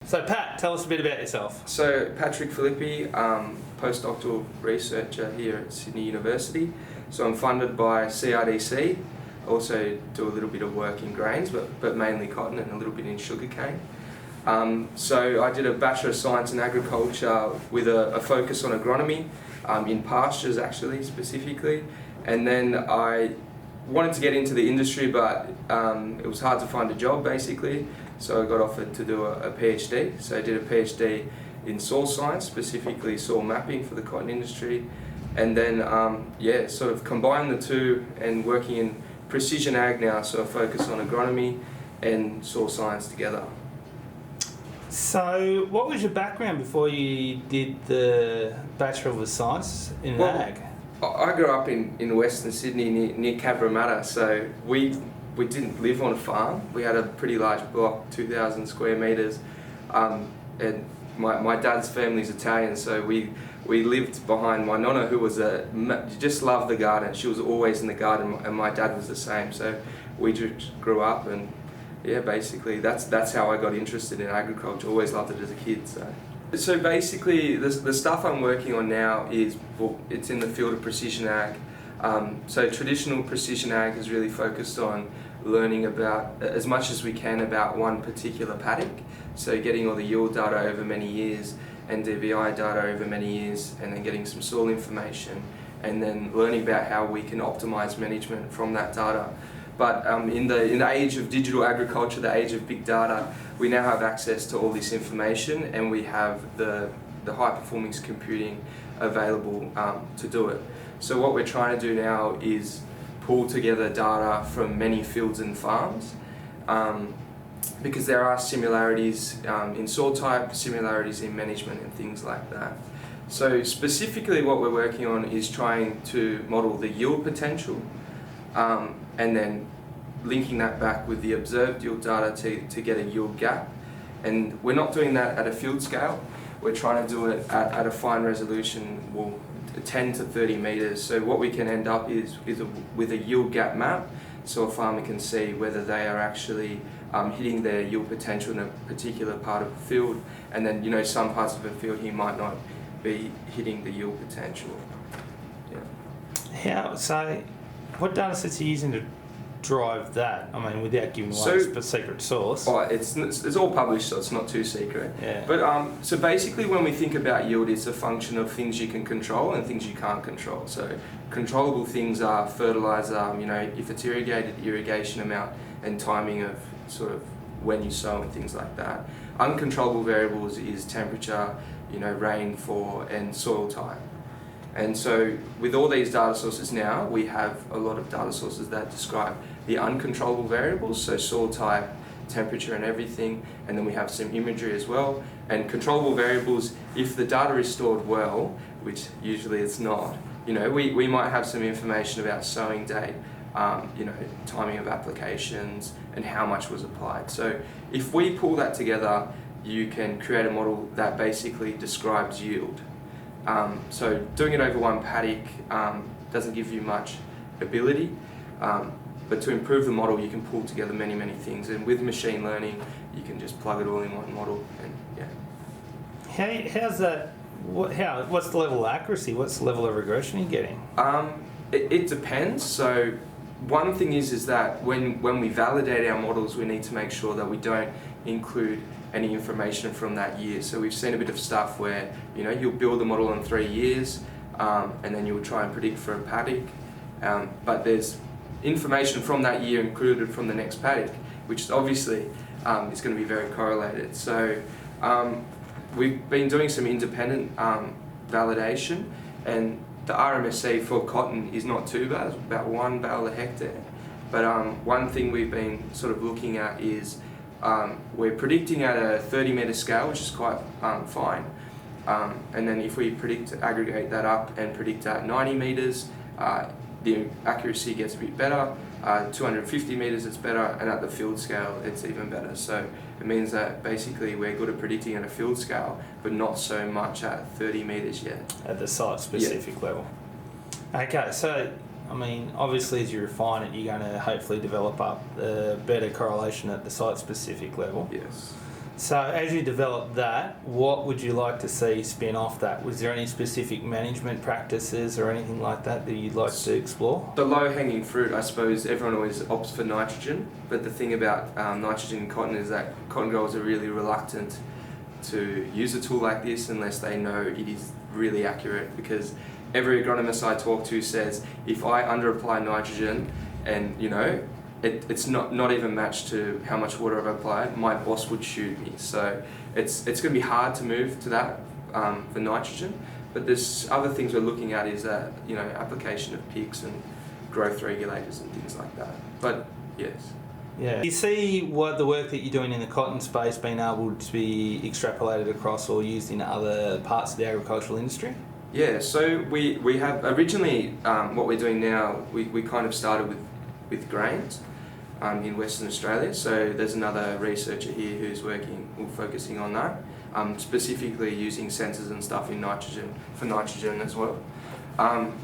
So Pat, tell us a bit about yourself. So Patrick Filippi, postdoctoral researcher here at Sydney University. So I'm funded by CRDC. I also do a little bit of work in grains, but mainly cotton and a little bit in sugarcane. So I did a Bachelor of Science in Agriculture with a focus on agronomy, in pastures actually specifically. And then I wanted to get into the industry, but it was hard to find a job basically. So I got offered to do a PhD. So I did a PhD in soil science, specifically soil mapping for the cotton industry. And then, sort of combined the two and working in precision ag now, so I focus on agronomy and soil science together. So what was your background before you did the Bachelor of Science in Ag? I grew up in Western Sydney near Cabramatta, so we didn't live on a farm. We had a pretty large block, 2,000 square metres, and my dad's family's Italian, so we lived behind my nonna, who was just loved the garden. She was always in the garden, and my dad was the same. So we just grew up, and basically that's how I got interested in agriculture. Always loved it as a kid. So basically, the stuff I'm working on now it's in the field of precision ag. So traditional precision ag is really focused on learning about as much as we can about one particular paddock. So getting all the yield data over many years, NDVI data over many years, and then getting some soil information, and then learning about how we can optimize management from that data. But in the age of digital agriculture, the age of big data, we now have access to all this information, and we have the high performance computing available to do it. So what we're trying to do now is pull together data from many fields and farms, because there are similarities in soil type, similarities in management and things like that. So specifically what we're working on is trying to model the yield potential, and then linking that back with the observed yield data to get a yield gap. And we're not doing that at a field scale. We're trying to do it at a fine resolution, 10 to 30 metres. So what we can end up is with a yield gap map, so a farmer can see whether they are actually hitting their yield potential in a particular part of the field, and then some parts of the field he might not be hitting the yield potential. So what data sets are you using to drive that? I mean, without giving away a secret source. It's all published, so it's not too secret. Yeah. But so basically, when we think about yield, it's a function of things you can control and things you can't control. So controllable things are fertilizer, if it's irrigated, irrigation amount, and timing of sort of when you sow and things like that. Uncontrollable variables is temperature, rainfall, and soil type. And so with all these data sources now, we have a lot of data sources that describe the uncontrollable variables, so soil type, temperature and everything, and then we have some imagery as well. And controllable variables, if the data is stored well, which usually it's not, we might have some information about sowing date, timing of applications and how much was applied. So if we pull that together, you can create a model that basically describes yield. So doing it over one paddock doesn't give you much ability, but to improve the model you can pull together many things, and with machine learning you can just plug it all in one model. And how's that? What's the level of accuracy? What's the level of regression you're getting? It depends. So one thing is that when we validate our models, we need to make sure that we don't include any information from that year. So we've seen a bit of stuff where you'll build a model in 3 years, and then you'll try and predict for a paddock, but there's information from that year included from the next paddock, which obviously is going to be very correlated. So we've been doing some independent validation, and the RMSE for cotton is not too bad. It's about 1 bale a hectare. But one thing we've been sort of looking at is we're predicting at a 30-metre scale, which is quite fine. And then if we aggregate that up and predict at 90 metres, the accuracy gets a bit better. 250 metres it's better, and at the field scale it's even better. So it means that basically we're good at predicting at a field scale, but not so much at 30 metres yet. At the site-specific level. Okay, so I mean, obviously as you refine it, you're going to hopefully develop up a better correlation at the site-specific level. Yes. So as you develop that, what would you like to see spin off that? Was there any specific management practices or anything like that that you'd like to explore? The low-hanging fruit, I suppose, everyone always opts for nitrogen, but the thing about nitrogen in cotton is that cotton growers are really reluctant to use a tool like this unless they know it is really accurate, because every agronomist I talk to says if I under-apply nitrogen and, you know, it's not even matched to how much water I've applied, my boss would shoot me. So it's going to be hard to move to that for nitrogen. But there's other things we're looking at is that, you know, application of PICs and growth regulators and things like that. But yes. Yeah. You see what the work that you're doing in the cotton space being able to be extrapolated across or used in other parts of the agricultural industry? Yeah, so we have originally what we're doing now, we kind of started with grains in Western Australia. So there's another researcher here who's focusing on that, specifically using sensors and stuff in nitrogen, for nitrogen as well.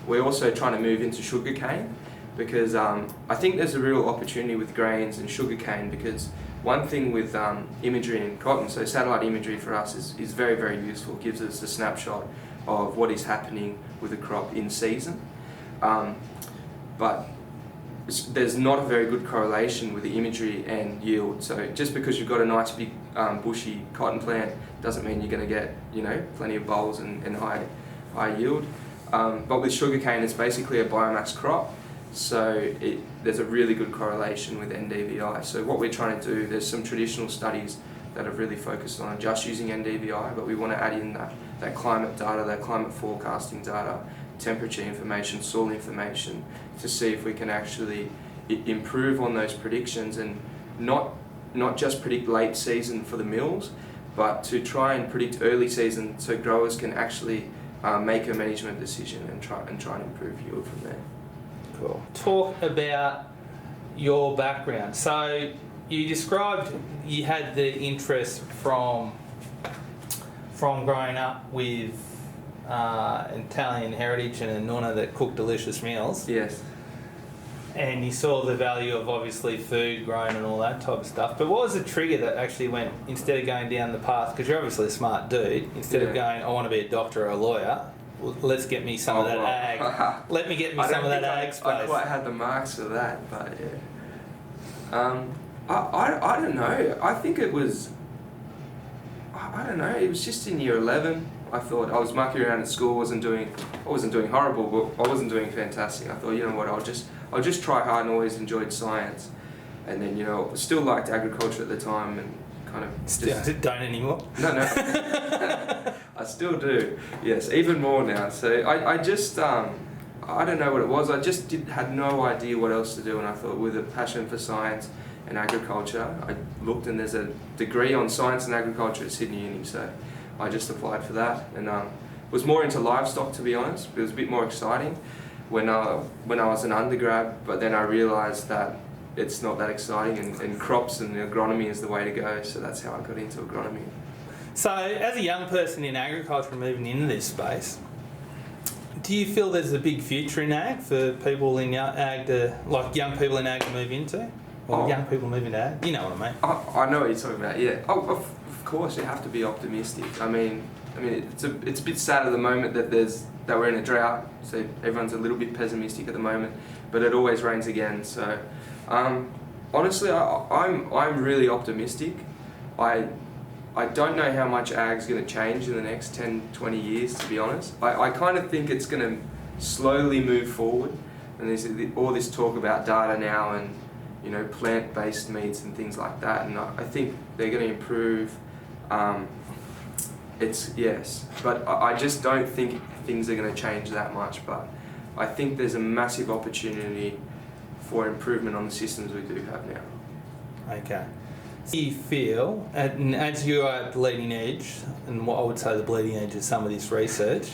We're also trying to move into sugarcane because I think there's a real opportunity with grains and sugarcane, because one thing with imagery in cotton, so satellite imagery for us is very, very useful. It gives us a snapshot of what is happening with a crop in season. But there's not a very good correlation with the imagery and yield. So just because you've got a nice big bushy cotton plant doesn't mean you're going to get, you know, plenty of bolls and high yield. But with sugarcane, it's basically a biomass crop, so there's a really good correlation with NDVI. So what we're trying to do, there's some traditional studies that have really focused on just using NDVI, but we want to add in that climate data, that climate forecasting data, temperature information, soil information, to see if we can actually improve on those predictions and not just predict late season for the mills, but to try and predict early season so growers can actually make a management decision and try and improve yield from there. Cool. Talk about your background. So you described you had the interest from growing up with Italian heritage and a nonna that cooked delicious meals. Yes. And you saw the value of obviously food grown and all that type of stuff. But what was the trigger that actually went, instead of going down the path, because you're obviously a smart dude, instead of going, I want to be a doctor or a lawyer, well, let's get me some of that ag. Let me get me some of that ag space. I quite had the marks for that, but yeah. I don't know. I think it was, I don't know, it was just in year 11. I thought I was mucking around at school, I wasn't doing horrible, but I wasn't doing fantastic. I thought, you know what, I'll just try hard, and always enjoyed science. And then, you know, still liked agriculture at the time and kind of just... Don't anymore? No. I still do, yes, even more now. So I just, I don't know what it was, I just had no idea what else to do, and I thought with a passion for science and agriculture, I looked and there's a degree on science and agriculture at Sydney Uni, so I just applied for that, and was more into livestock, to be honest. It was a bit more exciting when I was an undergrad, but then I realised that it's not that exciting, and crops and agronomy is the way to go, so that's how I got into agronomy. So as a young person in agriculture moving into this space, do you feel there's a big future in ag for people in ag young people in ag to move into? Or young people moving to ag? You know what I mean? I know what you're talking about, yeah. Of course, you have to be optimistic. I mean, it's a bit sad at the moment that we're in a drought, so everyone's a little bit pessimistic at the moment, but it always rains again. So, honestly, I'm really optimistic. I don't know how much ag's going to change in the next 10, 20 years, to be honest. I kind of think it's going to slowly move forward, and there's all this talk about data now and, you know, plant-based meats and things like that, and I think they're going to improve. But I just don't think things are going to change that much, but I think there's a massive opportunity for improvement on the systems we do have now. Okay. Do you feel, and as you are at the leading edge, and what I would say the bleeding edge of some of this research,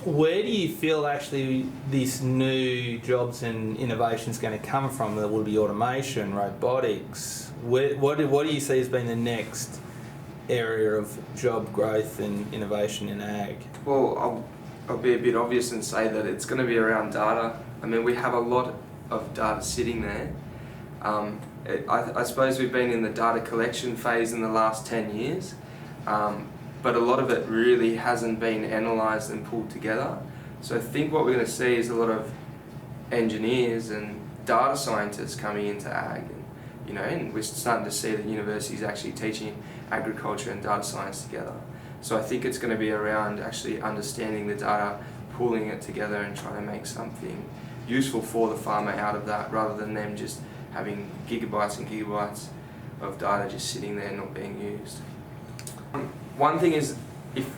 where do you feel actually these new jobs and innovations going to come from? There will be automation, robotics. What do you see as being the next area of job growth and innovation in ag? Well, I'll be a bit obvious and say that it's going to be around data. I mean, we have a lot of data sitting there, I suppose we've been in the data collection phase in the last 10 years, but a lot of it really hasn't been analysed and pulled together. So I think what we're going to see is a lot of engineers and data scientists coming into ag, and we're starting to see that universities actually teaching agriculture and data science together. So I think it's going to be around actually understanding the data, pulling it together and trying to make something useful for the farmer out of that, rather than them just having gigabytes and gigabytes of data just sitting there not being used. One thing is, if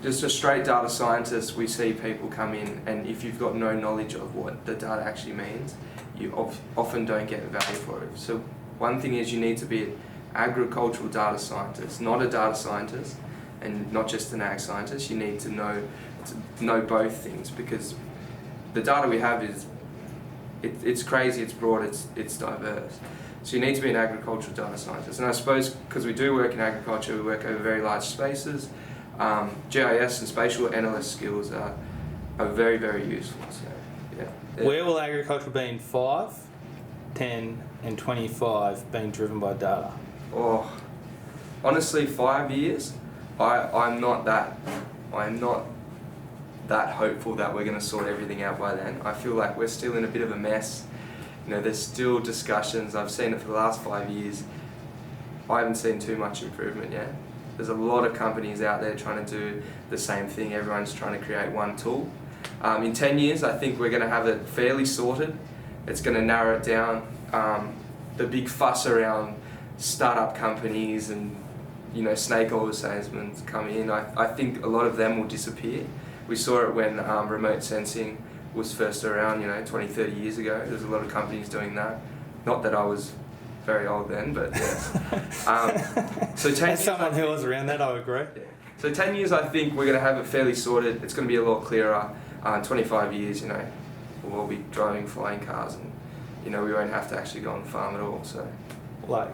just a straight data scientist, we see people come in, and if you've got no knowledge of what the data actually means, you often don't get value for it. So one thing is, you need to be an agricultural data scientist, not a data scientist, and not just an ag scientist. You need to know both things, because the data we have is it's crazy, it's broad, it's diverse. So you need to be an agricultural data scientist. And I suppose because we do work in agriculture, we work over very large spaces, GIS and spatial analyst skills are very, very useful. So, yeah. Where will agriculture be in 5, 10 and 25 being driven by data? Oh, honestly, 5 years, I'm not that hopeful that we're going to sort everything out by then. I feel like we're still in a bit of a mess. There's still discussions. I've seen it for the last 5 years. I haven't seen too much improvement yet. There's a lot of companies out there trying to do the same thing. Everyone's trying to create one tool. In 10 years, I think we're going to have it fairly sorted. It's going to narrow it down. The big fuss around startup companies and snake oil salesmen come in, I think a lot of them will disappear. We saw it when remote sensing was first around, 20, 30 years ago. There's a lot of companies doing that. Not that I was very old then, but yes. So 10 As someone who was around that, I would agree. Yeah. So 10 years, I think we're going to have it fairly sorted. It's going to be a lot clearer. 25 years, we'll all be driving flying cars, and we won't have to actually go on the farm at all. So. Like.